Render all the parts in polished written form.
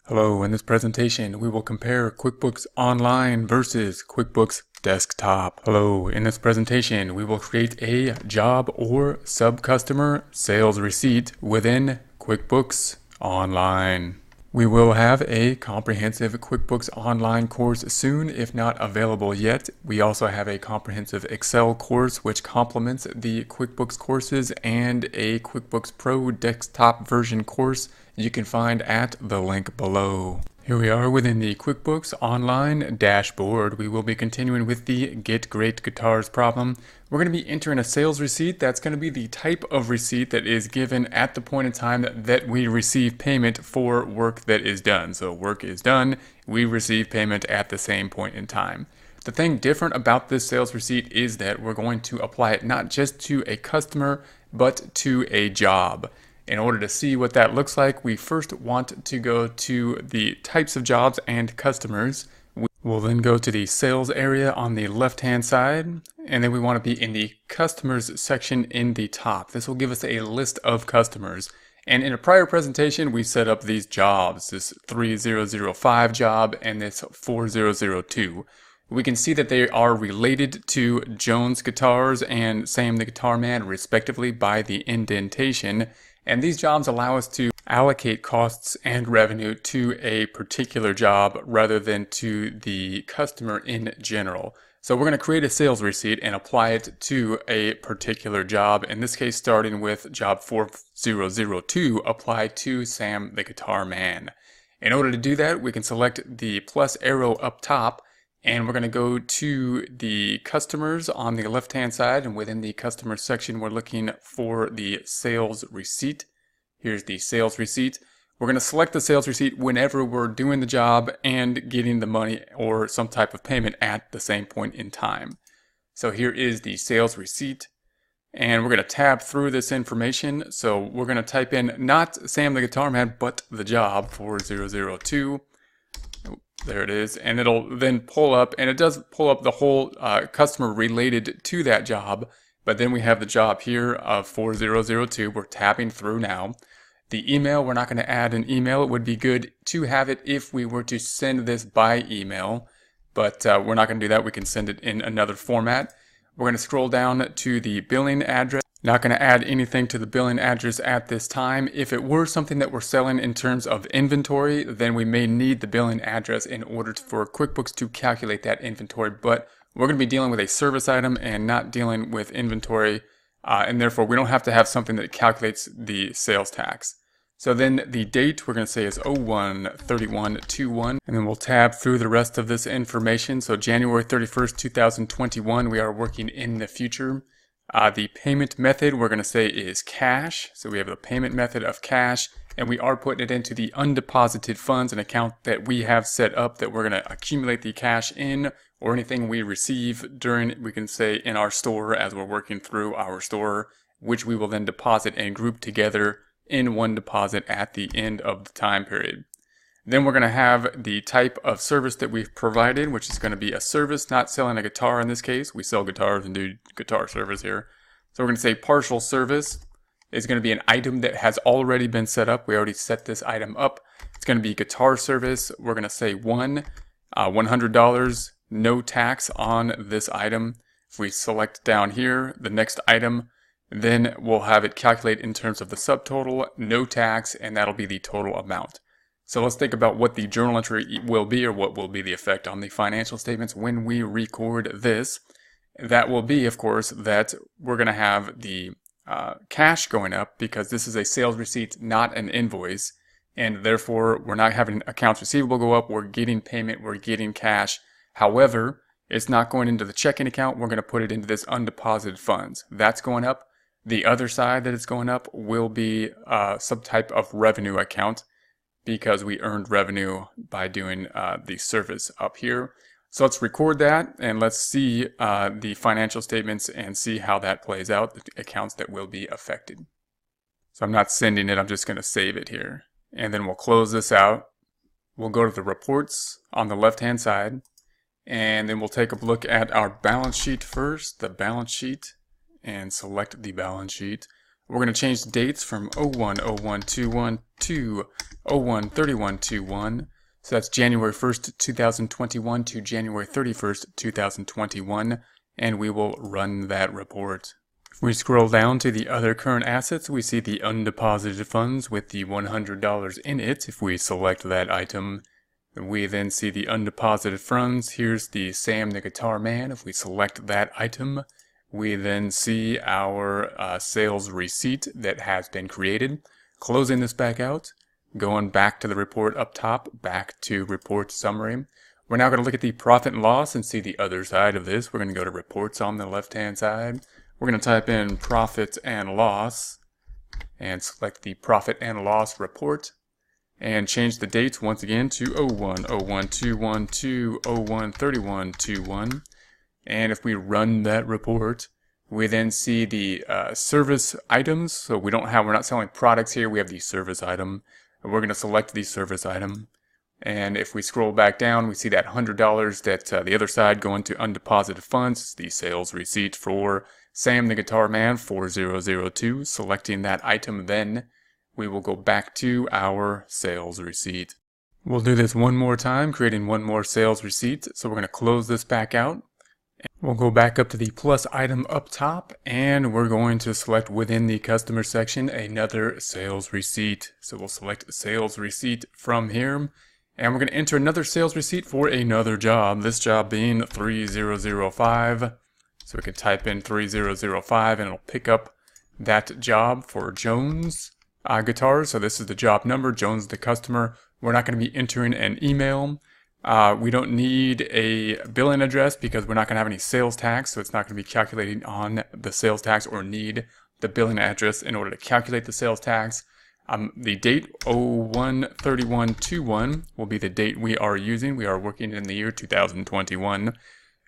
Hello, in this presentation we will compare QuickBooks Online versus QuickBooks Desktop. Hello, in this presentation we will create a job or sub-customer sales receipt within QuickBooks Online. We will have a comprehensive QuickBooks Online course soon, if not available yet. We also have a comprehensive Excel course which complements the QuickBooks courses and a QuickBooks Pro desktop version course you can find at the link below. Here we are within the QuickBooks Online dashboard. We will be continuing with the Get Great Guitars problem. We're going to be entering a sales receipt. That's going to be the type of receipt that is given at the point in time that we receive payment for work that is done. So work is done, we receive payment at the same point in time. The thing different about this sales receipt is that we're going to apply it not just to a customer, but to a job. In order to see what that looks like, we first want to go to the types of jobs and customers. We'll then go to the sales area on the left-hand side, and then we want to be in the customers section in the top. This will give us a list of customers. And in a prior presentation, we set up these jobs, this 3005 job and this 4002. We can see that they are related to Jones Guitars and Sam the Guitar Man, respectively, by the indentation. And these jobs allow us to allocate costs and revenue to a particular job rather than to the customer in general. So we're going to create a sales receipt and apply it to a particular job. In this case, starting with job 4002, apply to Sam the Guitar Man. In order to do that, we can select the plus arrow up top, and we're going to go to the customers on the left-hand side, and within the customer section, we're looking for the sales receipt. Here's the sales receipt. We're going to select the sales receipt whenever we're doing the job and getting the money or some type of payment at the same point in time. So here is the sales receipt, and we're going to tab through this information. So we're going to type in not Sam the Guitar Man, but the job 4002. There it is, and it'll then pull up, and it does pull up the whole customer related to that job, but then we have the job here of 4002. We're tabbing through now. The email, we're not going to add an email. It would be good to have it if we were to send this by email, but we're not going to do that. We can send it in another format. We're going to scroll down to the billing address. Not going to add anything to the billing address at this time. If it were something that we're selling in terms of inventory, then we may need the billing address in order for QuickBooks to calculate that inventory. But we're going to be dealing with a service item and not dealing with inventory, and therefore we don't have to have something that calculates the sales tax. So then the date we're going to say is 01/31/21, and then we'll tab through the rest of this information. So January 31st, 2021, we are working in the future. The payment method we're going to say is cash. So we have the payment method of cash, and we are putting it into the undeposited funds, an account that we have set up that we're going to accumulate the cash in, or anything we receive during, we can say, in our store as we're working through our store, which we will then deposit and group together in one deposit at the end of the time period. Then we're going to have the type of service that we've provided, which is going to be a service, not selling a guitar in this case. We sell guitars and do guitar service here. So we're going to say partial service is going to be an item that has already been set up. We already set this item up. It's going to be guitar service. We're going to say $100, no tax on this item. If we select down here, the next item, then we'll have it calculate in terms of the subtotal, no tax, and that'll be the total amount. So let's think about what the journal entry will be, or what will be the effect on the financial statements when we record this. That will be, of course, that we're going to have the cash going up because this is a sales receipt, not an invoice. And therefore, we're not having accounts receivable go up. We're getting payment. We're getting cash. However, it's not going into the checking account. We're going to put it into this undeposited funds. That's going up. The other side that it's going up will be some type of revenue account, because we earned revenue by doing the service up here. So let's record that and let's see the financial statements and see how that plays out, the accounts that will be affected. So I'm not sending it, I'm just going to save it here. And then we'll close this out. We'll go to the reports on the left-hand side, and then we'll take a look at our balance sheet first, the balance sheet, and select the balance sheet. We're going to change the dates from 01/01/21 to 01/31/21. So that's January 1st, 2021 to January 31st, 2021. And we will run that report. If we scroll down to the other current assets, we see the undeposited funds with the $100 in it. If we select that item, we then see the undeposited funds. Here's the Sam the Guitar Man. If we select that item, we then see our sales receipt that has been created. Closing this back out, going back to the report up top, back to report summary. We're now going to look at the profit and loss and see the other side of this. We're going to go to reports on the left-hand side. We're going to type in profit and loss and select the profit and loss report and change the dates once again to 01/01/21 to 01/31/21. And if we run that report, we then see the service items. So we're not selling products here. We have the service item. And we're going to select the service item. And if we scroll back down, we see that $100 that the other side going to undeposited funds. It's the sales receipt for Sam the Guitar Man 4002. Selecting that item, then we will go back to our sales receipt. We'll do this one more time, creating one more sales receipt. So we're going to close this back out. We'll go back up to the plus item up top, and we're going to select within the customer section another sales receipt. So we'll select sales receipt from here. And we're going to enter another sales receipt for another job, this job being 3005. So we can type in 3005 and it'll pick up that job for Jones Guitars. So this is the job number, Jones the customer. We're not going to be entering an email. We don't need a billing address because we're not going to have any sales tax. So it's not going to be calculating on the sales tax or need the billing address in order to calculate the sales tax. The date 01/31/21 will be the date we are using. We are working in the year 2021.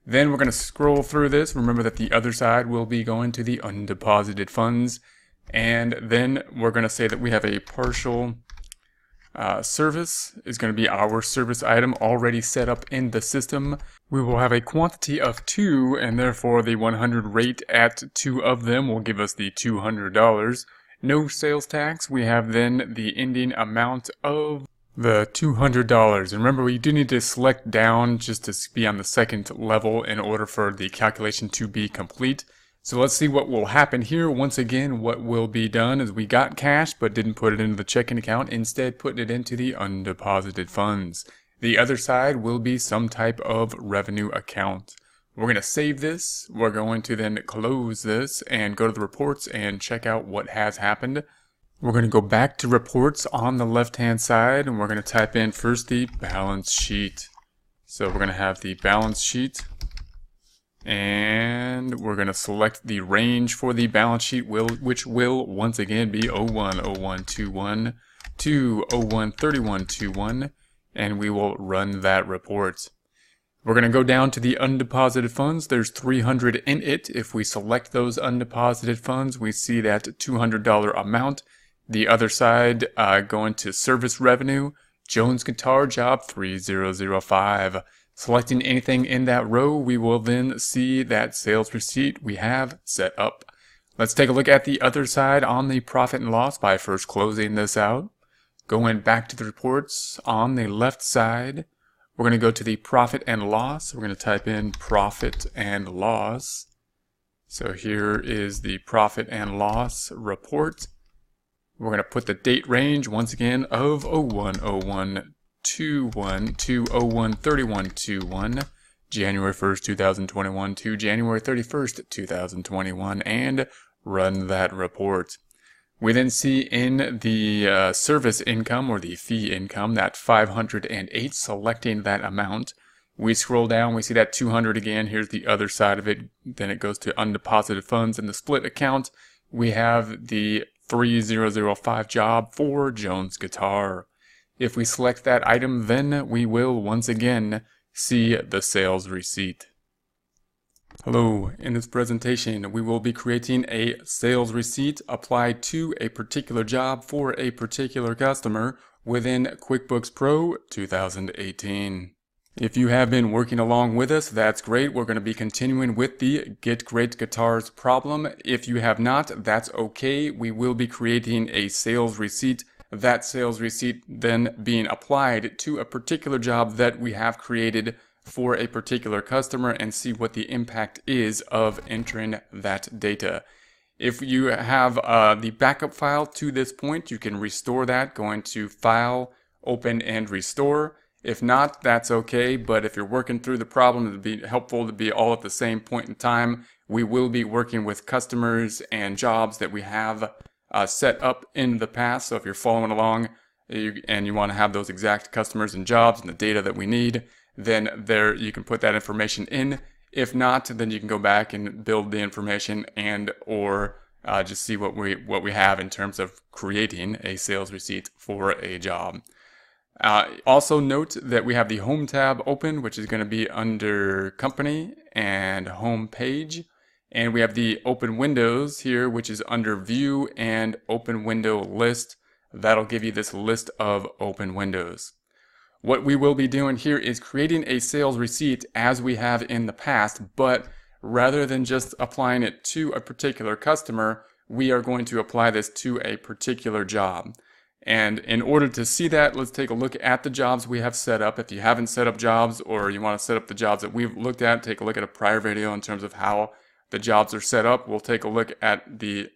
Then we're going to scroll through this. Remember that the other side will be going to the undeposited funds. And then we're going to say that we have a partial service is going to be our service item already set up in the system. We will have a quantity of 2, and therefore the 100 rate at 2 of them will give us the $200. No sales tax. We have then the ending amount of the $200. And remember, we do need to select down just to be on the second level in order for the calculation to be complete. So let's see what will happen here. Once again, what will be done is we got cash but didn't put it into the checking account, instead putting it into the undeposited funds. The other side will be some type of revenue account. We're going to save this. We're going to then close this and go to the reports and check out what has happened. We're going to go back to reports on the left-hand side, and we're going to type in first the balance sheet. So we're going to have the balance sheet, and we're going to select the range for the balance sheet, which will once again be 01/01/21 to 01/31/21, and we will run that report. We're going to go down to the undeposited funds. There's 300 in it. If we select those undeposited funds, we see that $200 amount. The other side going to service revenue, Jones Guitar Job 3005. Selecting anything in that row, we will then see that sales receipt we have set up. Let's take a look at the other side on the profit and loss by first closing this out. Going back to the reports on the left side, we're going to go to the profit and loss. We're going to type in profit and loss. So here is the profit and loss report. We're going to put the date range once again of 01/01/21 to 01/31/21, January 1st, 2021 to January 31st, 2021, and run that report. We then see in the service income or the fee income that 508, selecting that amount. We scroll down, we see that 200 again. Here's the other side of it. Then it goes to undeposited funds. In the split account, we have the 3005 job for Jones Guitar. If we select that item, then we will once again see the sales receipt. Hello, in this presentation we will be creating a sales receipt applied to a particular job for a particular customer within QuickBooks Pro 2018. If you have been working along with us, that's great. We're going to be continuing with the Get Great Guitars problem. If you have not, that's okay. We will be creating a sales receipt. That sales receipt then being applied to a particular job that we have created for a particular customer and see what the impact is of entering that data. If you have the backup file to this point, you can restore that going to File, Open, and Restore. If not, that's okay, but if you're working through the problem, it'd be helpful to be all at the same point in time. We will be working with customers and jobs that we have set up in the past. So if you're following along and you want to have those exact customers and jobs and the data that we need, then there you can put that information in. If not, then you can go back and build the information and or just see what we have in terms of creating a sales receipt for a job. Also note that we have the Home tab open, which is going to be under Company and Home Page. And we have the Open Windows here, which is under View and Open Window List. That'll give you this list of open windows. What we will be doing here is creating a sales receipt as we have in the past, but rather than just applying it to a particular customer, we are going to apply this to a particular job. And in order to see that, let's take a look at the jobs we have set up. If you haven't set up jobs or you want to set up the jobs that we've looked at, take a look at a prior video in terms of how the jobs are set up. We'll take a look at the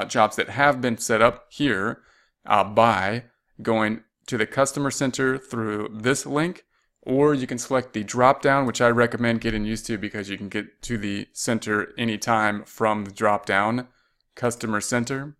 jobs that have been set up here by going to the Customer Center through this link, or you can select the drop down, which I recommend getting used to because you can get to the center anytime from the drop down. Customer Center.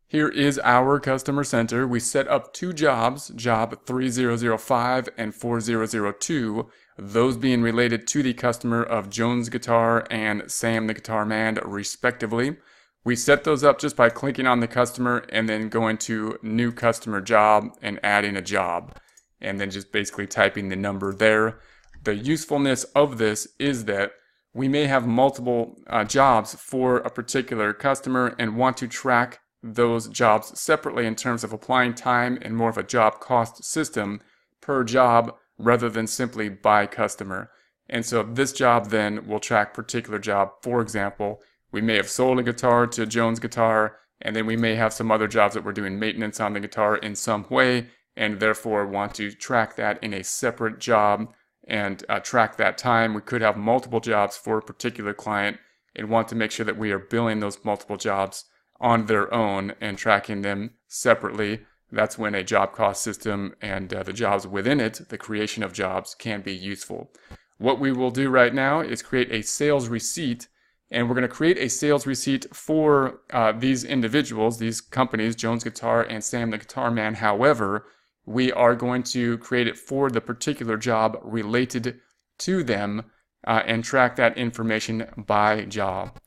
Here is our Customer Center. We set up two jobs, job 3005 and 4002, those being related to the customer of Jones Guitar and Sam the Guitar Man, respectively. We set those up just by clicking on the customer and then going to New Customer Job and adding a job, and then just basically typing the number there. The usefulness of this is that we may have multiple jobs for a particular customer and want to track those jobs separately in terms of applying time and more of a job cost system per job rather than simply by customer. And so this job then will track particular job. For example, we may have sold a guitar to Jones Guitar, and then we may have some other jobs that we're doing maintenance on the guitar in some way, and therefore want to track that in a separate job and track that time. We could have multiple jobs for a particular client and want to make sure that we are billing those multiple jobs on their own and tracking them separately. That's when a job cost system and the jobs within it, the creation of jobs, can be useful. What we will do right now is create a sales receipt, and we're going to create a sales receipt for these individuals, these companies, Jones Guitar and Sam the Guitar Man. However, we are going to create it for the particular job related to them and track that information by job.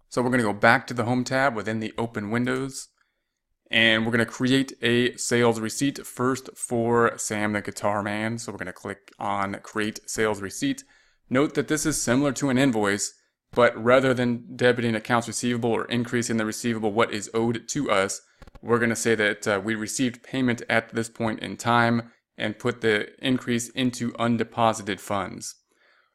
So we're going to go back to the Home tab within the Open Windows, and we're going to create a sales receipt first for Sam the Guitar Man. So we're going to click on Create Sales Receipt. Note that this is similar to an invoice, but rather than debiting accounts receivable or increasing the receivable, what is owed to us, we're going to say that we received payment at this point in time and put the increase into undeposited funds.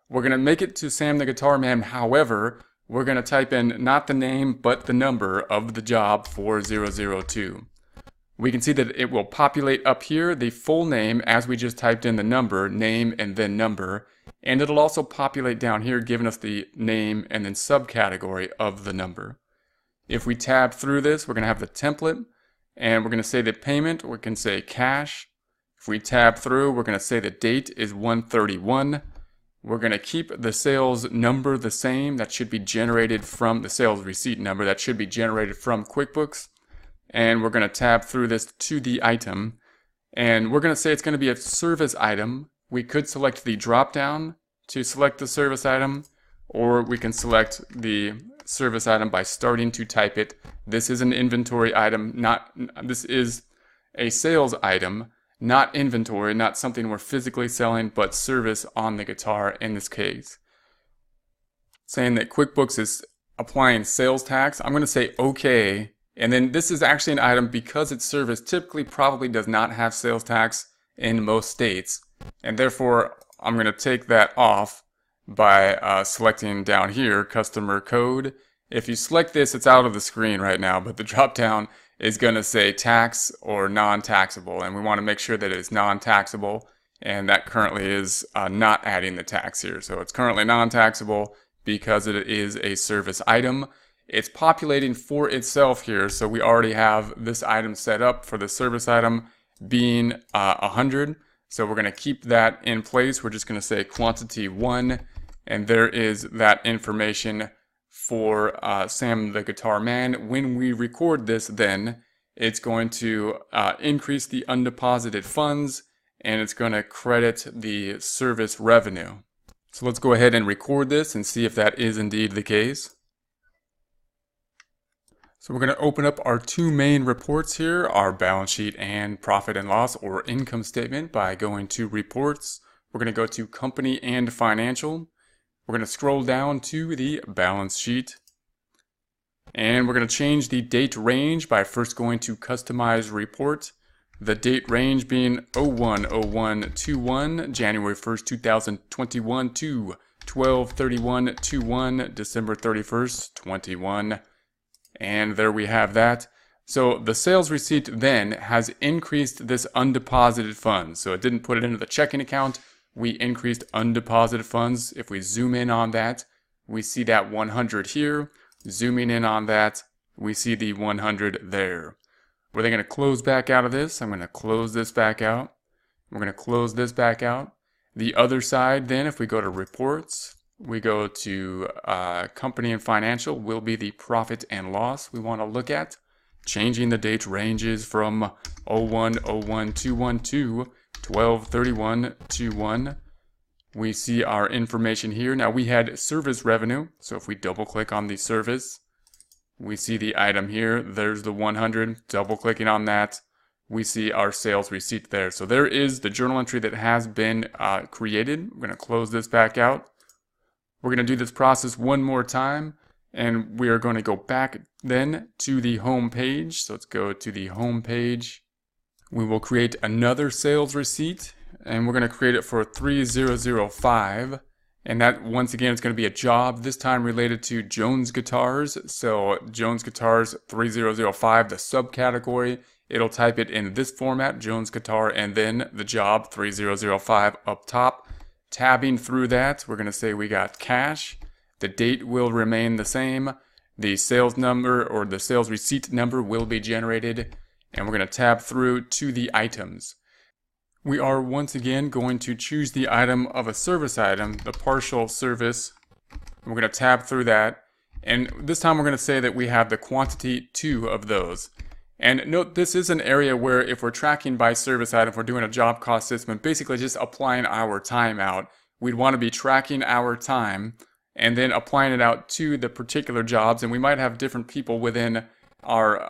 We're going to make it to Sam the Guitar Man. However, we're going to type in not the name, but the number of the job 4002. We can see that it will populate up here the full name as we just typed in the number, name and then number. And it'll also populate down here giving us the name and then subcategory of the number. If we tab through this, we're going to have the template, and we're going to say the payment, we can say cash. If we tab through, we're going to say the date is 1/31. We're going to keep the sales number the same. That should be generated from the sales receipt number. That should be generated from QuickBooks. And we're going to tab through this to the item. And we're going to say it's going to be a service item. We could select the drop down to select the service item, or we can select the service item by starting to type it. This is an inventory item, this is a sales item, not inventory, not something we're physically selling, but service on the guitar in this case. Saying that QuickBooks is applying sales tax, I'm going to say OK. And then this is actually an item because it's service typically probably does not have sales tax in most states. And therefore, I'm going to take that off by selecting down here, customer code. If you select this, it's out of the screen right now, but the drop down is going to say tax or non-taxable, and we want to make sure that it's non-taxable, and that currently is not adding the tax here. So it's currently non-taxable because it is a service item. It's populating for itself here, so we already have this item set up for the service item being 100. So we're going to keep that in place. We're just going to say quantity 1, and there is that information for Sam the Guitar Man. When we record this, then it's going to increase the undeposited funds, and it's going to credit the service revenue. So let's go ahead and record this and see if that is indeed the case. So we're going to open up our two main reports here, our balance sheet and profit and loss or income statement, by going to reports. We're going to go to company and financial. We're going to scroll down to the balance sheet. And we're going to change the date range by first going to customize report. The date range being 01/01/21, January 1st, 2021 to 12/31/21, December 31st, 21. And there we have that. So the sales receipt then has increased this undeposited funds. So it didn't put it into the checking account. We increased undeposited funds. If we zoom in on that, we see that 100 here. Zooming in on that, we see the 100 there. We're then going to close back out of this. I'm going to close this back out. We're going to close this back out. The other side then, if we go to reports, we go to company and financial, will be the profit and loss we want to look at. Changing the date ranges from 01/01/21 to 12/31/21. We see our information here. Now we had service revenue. So if we double click on the service, we see the item here. There's the 100. Double clicking on that, we see our sales receipt there. So there is the journal entry that has been created. We're going to close this back out. We're going to do this process one more time, and we are going to go back then to the home page. So let's go to the home page. We will create another sales receipt, and we're going to create it for 3005. And that, once again, is going to be a job, this time related to Jones Guitars. So Jones Guitars 3005, the subcategory. It'll type it in this format, Jones Guitar, and then the job 3005 up top. Tabbing through that, we're going to say we got cash. The date will remain the same. The sales number or the sales receipt number will be generated. And we're going to tab through to the items. We are once again going to choose the item of a service item, the partial service. We're going to tab through that. And this time we're going to say that we have the quantity 2 of those. And note, this is an area where if we're tracking by service item, if we're doing a job cost system, basically just applying our time out, we'd want to be tracking our time and then applying it out to the particular jobs. And we might have different people within our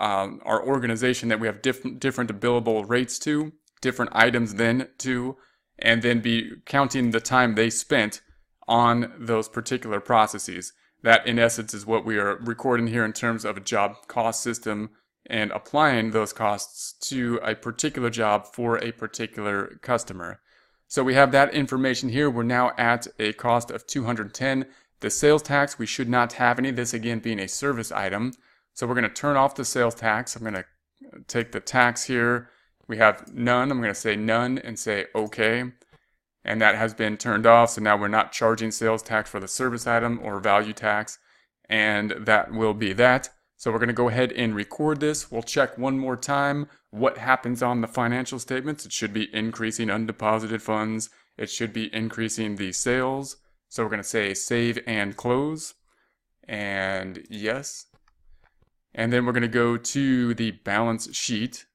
organization that we have different billable rates to, different items then to, and then be counting the time they spent on those particular processes. That, in essence, is what we are recording here in terms of a job cost system and applying those costs to a particular job for a particular customer. So we have that information here. We're now at a cost of 210. The sales tax, we should not have any, this again being a service item. So we're going to turn off the sales tax. I'm going to take the tax here. We have none. I'm going to say none and say OK. And that has been turned off. So now we're not charging sales tax for the service item or value tax. And that will be that. So we're going to go ahead and record this. We'll check one more time what happens on the financial statements. It should be increasing undeposited funds. It should be increasing the sales. So we're going to say save and close. And yes. And then we're going to go to the balance sheet.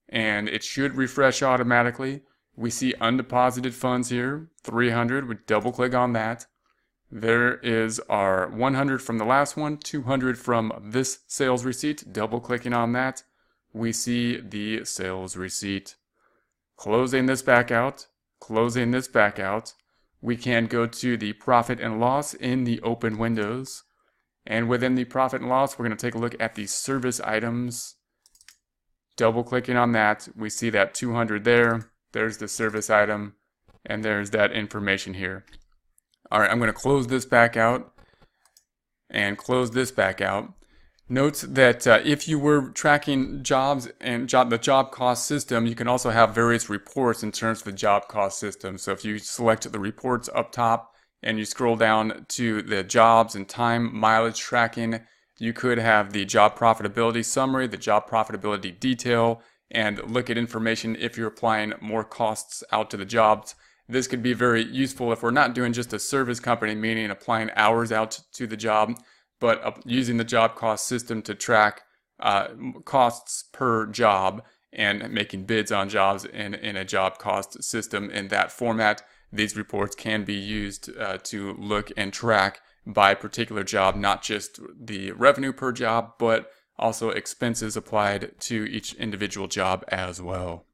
And it should refresh automatically. We see undeposited funds here, 300. We double click on that. There is our 100 from the last one, 200 from this sales receipt. Double clicking on that, we see the sales receipt. Closing this back out, closing this back out, we can go to the profit and loss in the open windows. And within the profit and loss, we're going to take a look at the service items. Double clicking on that, we see that 200 there. There's the service item. And there's that information here. All right, I'm going to close this back out and close this back out. Note that if you were tracking jobs and the job cost system, you can also have various reports in terms of the job cost system. So if you select the reports up top and you scroll down to the jobs and time mileage tracking, you could have the job profitability summary, the job profitability detail, and look at information if you're applying more costs out to the jobs. This could be very useful if we're not doing just a service company, meaning applying hours out to the job, but using the job cost system to track costs per job and making bids on jobs in a job cost system in that format. These reports can be used to look and track by particular job, not just the revenue per job, but also expenses applied to each individual job as well.